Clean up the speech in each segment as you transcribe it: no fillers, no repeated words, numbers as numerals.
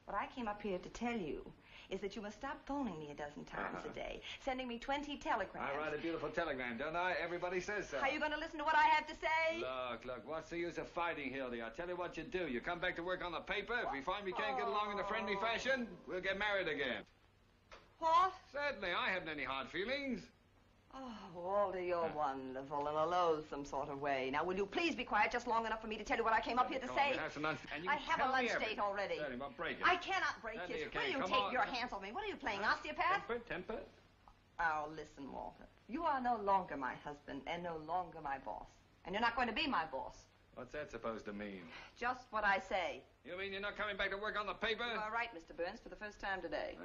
What I came up here to tell you is that you must stop phoning me a dozen times a day, sending me 20 telegrams. I write a beautiful telegram, don't I? Everybody says so. Are you going to listen to what I have to say? Look, what's the use of fighting, Hildy? I'll tell you what you do. You come back to work on the paper. If we find we can't get along in a friendly fashion, we'll get married again. What? Certainly, I haven't any hard feelings. Oh, Walter, you're wonderful in a loathsome sort of way. Now, will you please be quiet just long enough for me to tell you what I came up here to say? I have a lunch date already. Well, break it. I cannot break it. Will you take your hands off me? What are you playing, osteopath? Temper? Oh, listen, Walter. You are no longer my husband and no longer my boss. And you're not going to be my boss. What's that supposed to mean? Just what I say. You mean you're not coming back to work on the paper? You are right, Mr. Burns, for the first time today.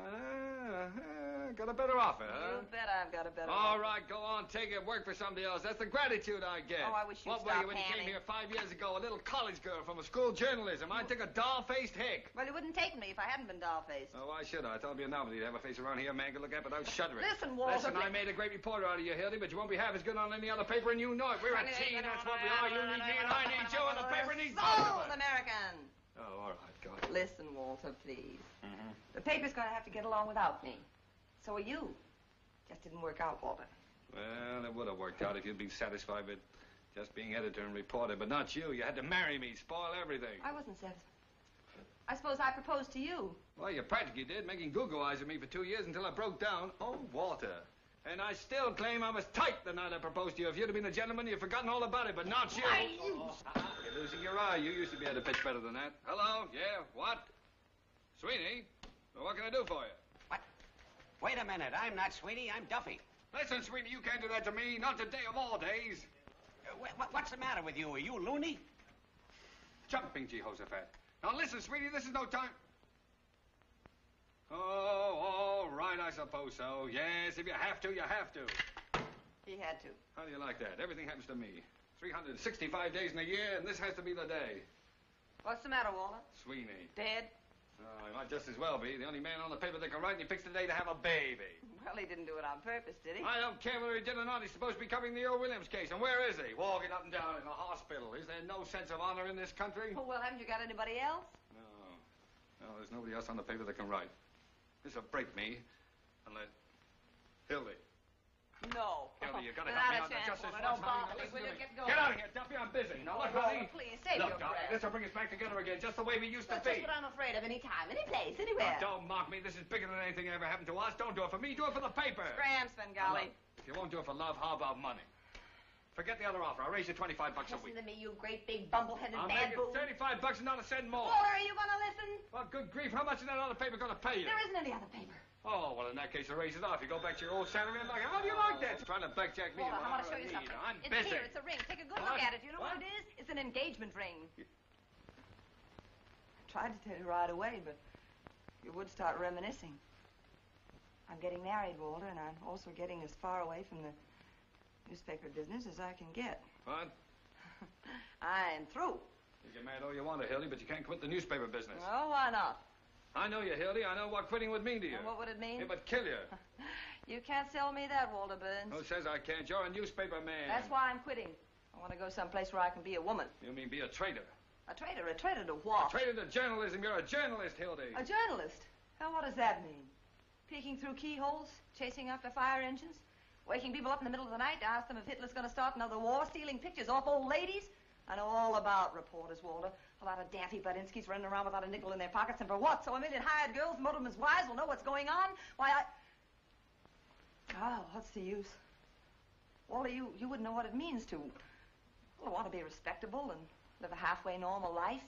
Got a better offer, huh? You bet I've got a better All offer. right, go on, take it, work for somebody else. That's the gratitude I get. Oh, I wish you'd What stop were you when you came panning. here 5 years ago? A little college girl from a school journalism. I took a doll-faced hick. Well, you wouldn't take me if I hadn't been doll-faced. Oh, why should I? I thought it'd be a novelty to have a face around here a man could look at without shuddering. Listen, Walter. Listen, I made a great reporter out of you, Hildy, but you won't be half as good on any other paper, and you know it. We're a team, that's what we are. You need me, and I need you, and the paper needs both of Sold us. American. Oh, all right, go ahead. Listen, Walter, please. The paper's going to have to get along without me. So are you. Just didn't work out, Walter. Well, it would have worked out if you'd been satisfied with just being editor and reporter, but not you. You had to marry me, spoil everything. I wasn't satisfied. I suppose I proposed to you. Well, you practically did, making Google eyes at me for 2 years until I broke down. Oh, Walter. And I still claim I was tight the night I proposed to you. If you'd have been a gentleman, you'd forgotten all about it, but not you. You're losing your eye. You used to be able to pitch better than that. Hello? Yeah? What? Sweeney? Well, what can I do for you? What? Wait a minute. I'm not Sweeney. I'm Duffy. Listen, Sweeney, you can't do that to me. Not today of all days. What's the matter with you? Are you loony? Jumping Jehoshaphat. Now, listen, Sweeney, this is no time. Oh, all right, I suppose so. Yes, if you have to, you have to. He had to. How do you like that? Everything happens to me. 365 days in a year, and this has to be the day. What's the matter, Walter? Sweeney. Dead? Oh, he might just as well be. The only man on the paper that can write, and he fixed the day to have a baby. Well, he didn't do it on purpose, did he? I don't care whether he did or not. He's supposed to be covering the Earl Williams case. And where is he? Walking up and down in the hospital. Is there no sense of honor in this country? Oh, well, haven't you got anybody else? No, there's nobody else on the paper that can write. This'll break me unless... Hildy. No. Hildy, you gotta Not help me a out. chance, Just this Walter. once, Don't honey. bother Now, me. listen Will to you me. get going? Get out of here, Duffy. I'm busy. Now, look, honey. Please, save Look, your breath. this'll bring us back together again, just the way we used to That's be. just what I'm afraid of. Any time, any place, anywhere. Don't mock me. This is bigger than anything that ever happened to us. Don't do it for me. Do it for the paper. Scram, Svengali. Look, if you won't do it for love, how about money? Forget the other offer. I'll raise you $25 a week. Listen to me, you great big bumbleheaded I'll bad make boo. it $35 and not a cent more. Walter, are you going to listen? Well, good grief, how much is that other paper going to pay you? There isn't any other paper. Oh, well, in that case, I'll raise it off. You go back to your old salary and like, how do you like that? Trying to backjack me. Walter, I want to show you something. I'm It's busy. here. It's a ring. Take a good What? look at it. You know what What? it is? It's an engagement ring. I tried to tell you right away, but you would start reminiscing. I'm getting married, Walter, and I'm also getting as far away from the newspaper business as I can get. What? I'm through. You get mad all you want to, Hildy, but you can't quit the newspaper business. Oh, why not? I know you, Hildy. I know what quitting would mean to you. And what would it mean? It would kill you. You can't sell me that, Walter Burns. Who says I can't? You're a newspaper man. That's why I'm quitting. I want to go someplace where I can be a woman. You mean be a traitor? A traitor? A traitor to what? Traitor to journalism. You're a journalist, Hildy. A journalist? Now, what does that mean? Peeking through keyholes? Chasing after fire engines? Waking people up in the middle of the night to ask them if Hitler's going to start another war? Stealing pictures off old ladies? I know all about reporters, Walter. A lot of daffy Budinsky's running around without a nickel in their pockets. And for what? So a million hired girls, motormen's wives, will know what's going on? Why, Oh, what's the use? Walter, you wouldn't know what it means to... Well, I want to be respectable and live a halfway normal life.